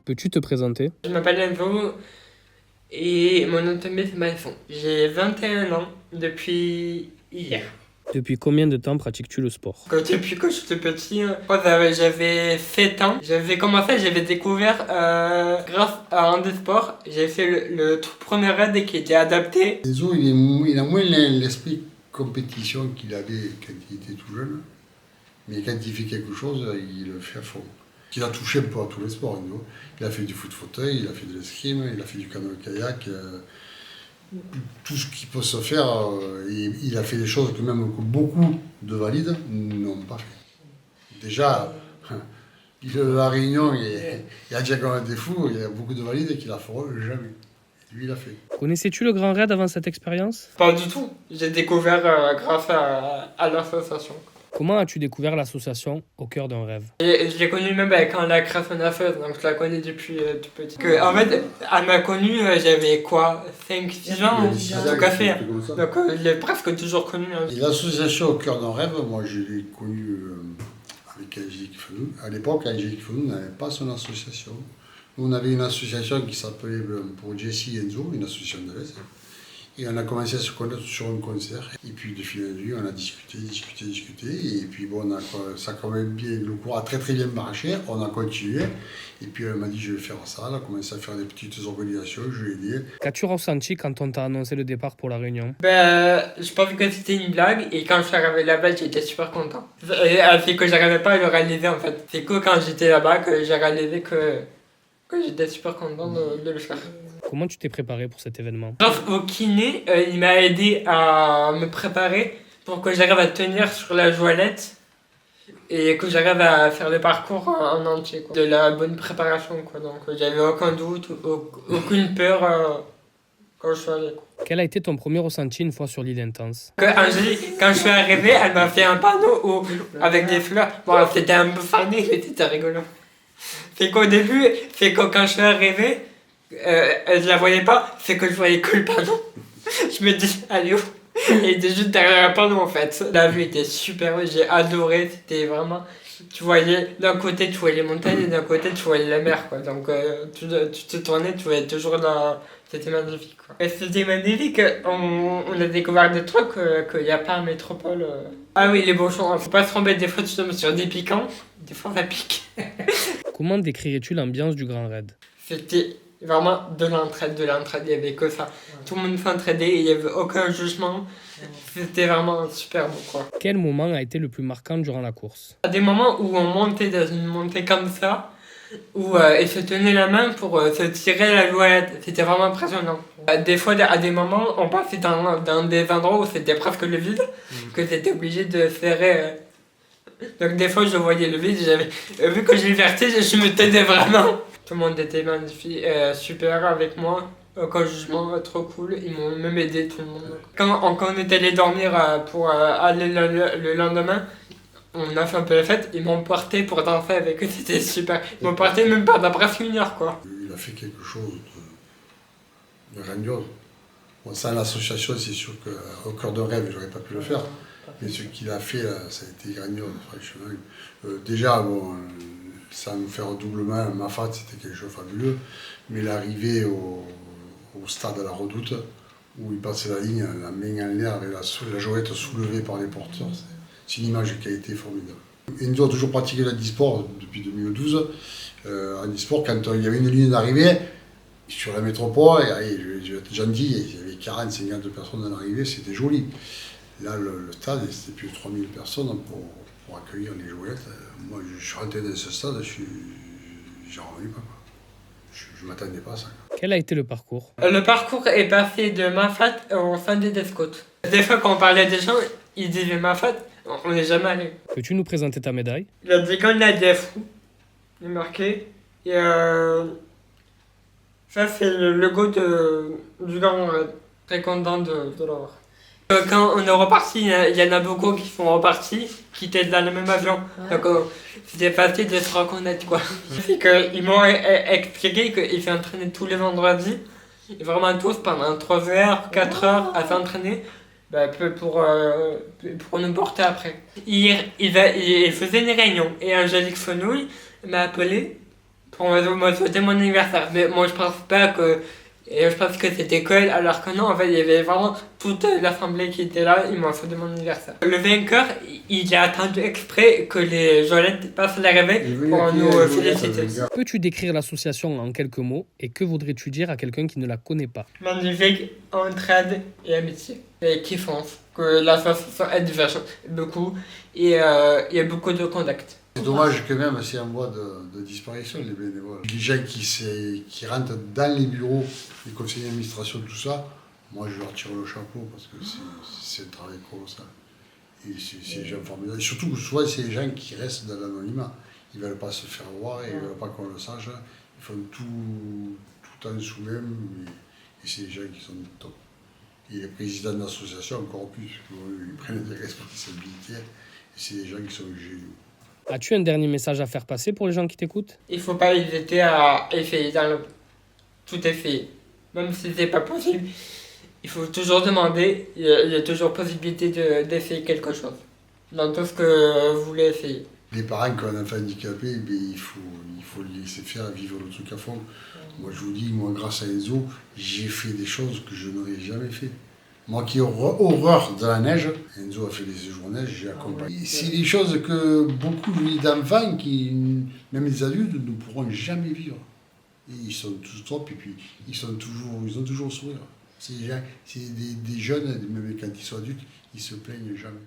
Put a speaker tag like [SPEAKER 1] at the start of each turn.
[SPEAKER 1] Peux-tu te présenter?
[SPEAKER 2] Je m'appelle Enzo et mon nom de famille c'est Maëfon. J'ai 21 ans depuis hier.
[SPEAKER 1] Depuis combien de temps pratiques-tu le sport?
[SPEAKER 2] Depuis que j'étais petit, j'avais 7 ans. J'avais découvert grâce à un des sports. J'ai fait le tout premier raid qui était adapté.
[SPEAKER 3] Enzo, il a moins l'esprit compétition qu'il avait quand il était tout jeune. Mais quand il fait quelque chose, il le fait à fond. Il a touché un peu à tous les sports, Enzo. Il a fait du foot fauteuil, il a fait de l'escrime, il a fait du canoë-kayak. Tout ce qui peut se faire, il a fait des choses que même beaucoup de valides n'ont pas fait. Déjà, la Réunion, il y a déjà quand même des fous, il y a beaucoup de valides qui ne la feront jamais. Lui, il l'a fait.
[SPEAKER 1] Connaissais-tu le Grand Raid avant cette expérience?
[SPEAKER 2] Pas du tout. J'ai découvert grâce à l'association.
[SPEAKER 1] Comment as-tu découvert l'association Au cœur d'un rêve?
[SPEAKER 2] Et je l'ai connue même quand la création a fait, donc je la connais depuis tout petit. En fait, elle m'a connu, j'avais quoi, 5-6 ans, tout café. Donc je l'ai presque toujours connu.
[SPEAKER 3] Et l'association Au cœur d'un rêve, moi je l'ai connue avec Angélique Fenoun. À l'époque, Angélique Fenoun n'avait pas son association. Nous, on avait une association qui s'appelait pour Jessie et Enzo, une association de l'Est. Et on a commencé à se connaître sur un concert. Et puis de fil en aiguille, on a discuté. Et puis bon, ça a quand même bien, le cours a très bien marché. On a continué. Et puis elle m'a dit je vais faire ça. Elle a commencé à faire des petites organisations, je l'ai aidé.
[SPEAKER 1] Qu'as-tu ressenti quand on t'a annoncé le départ pour La Réunion?
[SPEAKER 2] Je pensais que c'était une blague et quand je suis arrivé là-bas, j'étais super content. C'est que j'arrivais pas à le réaliser en fait. C'est que quand j'étais là-bas que j'ai réalisé que j'étais super content de le faire.
[SPEAKER 1] Comment tu t'es préparé pour cet événement?
[SPEAKER 2] Grâce au kiné, il m'a aidé à me préparer pour que j'arrive à tenir sur la joëlette et que j'arrive à faire le parcours en entier, quoi. De la bonne préparation, quoi. Donc j'avais aucun doute, aucune peur quand je suis allé, quoi.
[SPEAKER 1] Quel a été ton premier ressenti une fois sur l'île Intense?
[SPEAKER 2] Quand je suis arrivé, elle m'a fait un panneau avec des fleurs. Bon, c'était un peu fané, mais c'était rigolo. C'est qu'au début, quand je suis arrivé, je la voyais pas, c'est que je voyais que le panneau. Je me dis, allez où? Il était juste derrière le panneau en fait. La vue était super, j'ai adoré, c'était vraiment. Tu voyais, d'un côté tu voyais les montagnes et d'un côté tu voyais la mer, quoi. Donc tu te tournais, tu voyais toujours la. C'était magnifique, quoi. Et c'était magnifique, on a découvert des trucs qu'il n'y a pas en métropole. Ah oui, les bouchons, faut pas se tromper, des fois tu tombes sur des piquants, des fois ça pique.
[SPEAKER 1] Comment décrirais-tu l'ambiance du Grand Raid?
[SPEAKER 2] C'était vraiment de l'entraide, il n'y avait que ça. Tout le monde s'entraidait, il n'y avait aucun jugement. C'était vraiment super beau, quoi.
[SPEAKER 1] Quel moment a été le plus marquant durant la course?
[SPEAKER 2] À des moments où on montait dans une montée comme ça, où ils se tenaient la main pour se tirer la joëlette, c'était vraiment impressionnant. Des fois, à des moments, on passait dans des endroits où c'était presque le vide, que j'étais obligé de serrer. Donc des fois, je voyais le vide, vu que j'ai le vertige, je me tenais vraiment. Tout le monde était magnifique, super avec moi, aucun jugement, trop cool, ils m'ont même aidé tout le monde. Quand on est allé dormir pour aller le lendemain, on a fait un peu la fête, ils m'ont porté pour danser avec eux, c'était super. Ils m'ont porté même pendant presque 1 heure, quoi.
[SPEAKER 3] Il a fait quelque chose de grandiose. Bon, ça, l'association, c'est sûr qu'au cœur d'un rêve, j'aurais pas pu le faire. Mais ce qu'il a fait, ça a été grandiose, franchement. Déjà, bon, sans nous faire doublement, ma fat, c'était quelque chose de fabuleux. Mais l'arrivée au stade de la Redoute, où il passait la ligne, la main en l'air et la joëlette soulevée par les porteurs, c'est une image qui a été formidable. Enzo a toujours pratiqué l'handisport depuis 2012. Handisport, quand il y avait une ligne d'arrivée, sur la métropole, j'en dis, il y avait 40-50 personnes dans l'arrivée, c'était joli. Là, le stade, c'était plus de 3000 personnes pour accueillir les jouettes. Moi, je suis rentré dans ce stade, j'en revenais pas. Je ne m'attendais pas à ça.
[SPEAKER 1] Quel a été le parcours?
[SPEAKER 2] Le parcours est passé de Mafat au Sunday des Scouts. Des fois, quand on parlait des gens, ils disaient Mafat, on n'est jamais allé.
[SPEAKER 1] Peux-tu nous présenter ta médaille?
[SPEAKER 2] Il a dit qu'on a des fous, il est marqué. Et ça, c'est le logo du Grand Raid. Très content de l'avoir. Quand on est reparti, il y en a beaucoup qui sont repartis, qui étaient dans le même avion. Ouais. Donc c'était facile de se reconnaître, quoi. C'est qu'ils m'ont expliqué qu'ils s'entraînaient tous les vendredis, et vraiment tous pendant 3 heures, 4 heures à s'entraîner pour nous porter après. Il faisait une réunion et Angélique Fenouil m'a appelé Pour me souhaiter mon anniversaire. Mais moi, je pense pas que. Et je pense que c'était que elle, alors que non, en fait, il y avait vraiment toute l'assemblée qui était là, ils m'ont souhaité mon anniversaire. Le vainqueur, il a attendu exprès que les Jolettes passent l'arrivée pour nous féliciter.
[SPEAKER 1] Peux-tu décrire l'association en quelques mots et que voudrais-tu dire à quelqu'un qui ne la connaît pas?
[SPEAKER 2] Magnifique, entraide et amitié. Et kiffance, que l'association aide beaucoup et il y a beaucoup de contacts.
[SPEAKER 3] C'est dommage que même c'est en voie de disparition, les bénévoles. Les gens qui rentrent dans les bureaux, les conseillers d'administration, tout ça, moi je leur tire le chapeau parce que c'est un travail colossal. Et c'est des gens formidables. Et surtout, souvent, c'est des gens qui restent dans l'anonymat. Ils ne veulent pas se faire voir, ils ne veulent pas qu'on le sache. Ils font tout en sous-même. Et c'est des gens qui sont top. Et les présidents d'association, encore plus, ils prennent des responsabilités. Et c'est des gens qui sont géniaux.
[SPEAKER 1] As-tu un dernier message à faire passer pour les gens qui t'écoutent?
[SPEAKER 2] Il ne faut pas hésiter à essayer tout essayer. Même si c'est pas possible, il faut toujours demander, il y a toujours possibilité d'essayer quelque chose. Dans tout ce que vous voulez essayer.
[SPEAKER 3] Les parents qui ont un enfant handicapé, il faut le laisser faire, vivre le truc à fond. Moi je vous dis, grâce à Enzo, j'ai fait des choses que je n'aurais jamais fait. Moi qui ai horreur de la neige, Enzo a fait des séjours neige, j'ai accompagné. C'est des choses que beaucoup d'enfants, même les adultes, ne pourront jamais vivre. Et ils sont tous top et puis ils ont toujours le sourire. C'est des jeunes, même quand ils sont adultes, ils se plaignent jamais.